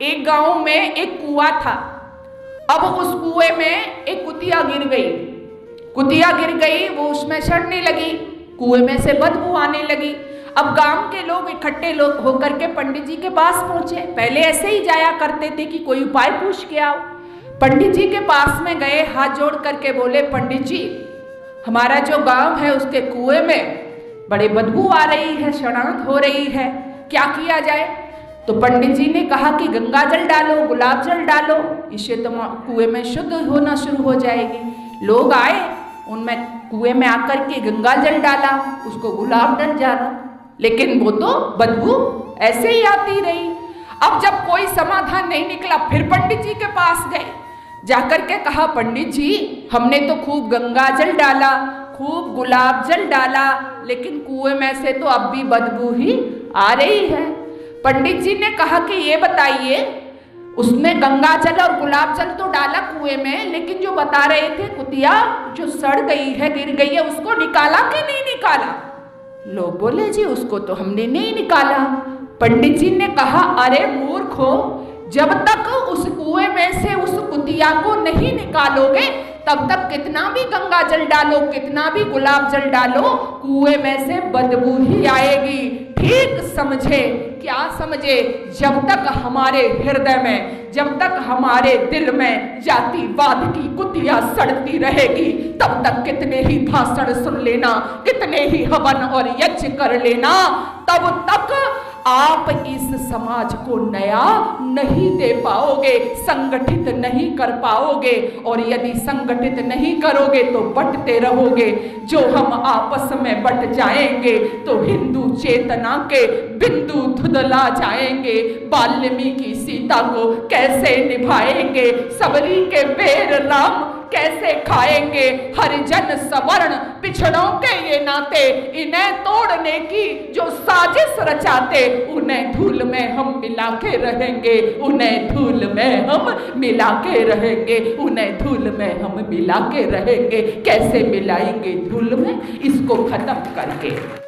एक गांव में एक कुआं था। अब उस कुएं में एक कुतिया गिर गई। कुतिया गिर गई, वो उसमें सड़ने लगी, कुएं में से बदबू आने लगी। अब गांव के लोग इकट्ठे लोग होकर के पंडित जी के पास पहुंचे। पहले ऐसे ही जाया करते थे कि कोई उपाय पूछ के आओ। पंडित जी के पास में गए, हाथ जोड़ करके बोले, पंडित जी हमारा जो गांव है उसके कुएं में बड़े बदबू आ रही है, शरारत हो रही है, क्या किया जाए? तो पंडित जी ने कहा कि गंगा जल डालो, गुलाब जल डालो, इससे तो कुएं में शुद्ध होना शुरू हो जाएगी। लोग आए, उनमें कुएं में आकर के गंगा जल डाला, उसको गुलाब जल डाला, लेकिन वो तो बदबू ऐसे ही आती रही। अब जब कोई समाधान नहीं निकला, फिर पंडित जी के पास गए, जाकर के कहा, पंडित जी हमने तो खूब गंगा जल डाला, खूब गुलाब जल डाला, लेकिन कुएं में से तो अब भी बदबू ही आ रही है। पंडित जी ने कहा कि ये बताइए, उसने गंगा जल और गुलाब जल तो डाला कुएं में, लेकिन जो बता रहे थे कुतिया जो सड़ गई है, गिर गई है, उसको निकाला कि नहीं निकाला? लोग बोले, जी उसको तो हमने नहीं निकाला। पंडित जी ने कहा, अरे मूर्खो, जब तक उस कुएं में से उस कुतिया को नहीं निकालोगे तब तक कितना भी गंगा जल डालो, कितना भी गुलाब जल डालो, कुएं में से बदबू ही आएगी। ठीक समझे? क्या समझे? जब तक हमारे हृदय में, जब तक हमारे दिल में जातिवाद की कुतिया सड़ती रहेगी, तब तक कितने ही भाषण सुन लेना, कितने ही हवन और यज्ञ कर लेना, तब तक आप इस समाज को नया नहीं दे पाओगे, संगठित नहीं कर पाओगे। और यदि संगठित नहीं करोगे तो बंटते रहोगे। जो हम आपस में बंट जाएंगे तो हिंदू चेतना के बिंदु धुंधला जाएंगे। वाल्मीकि सीता को कैसे निभाएंगे, सबरी के बेर राम कैसे खाएंगे, हरिजन सवर्ण पिछड़ों के ये नाते, इन्हें तोड़ने की जो साजिश रचाते, उन्हें धूल में हम मिला के रहेंगे, उन्हें धूल में हम मिला के रहेंगे, उन्हें धूल में हम मिला के रहेंगे। कैसे मिलाएंगे धूल में? इसको खत्म करके।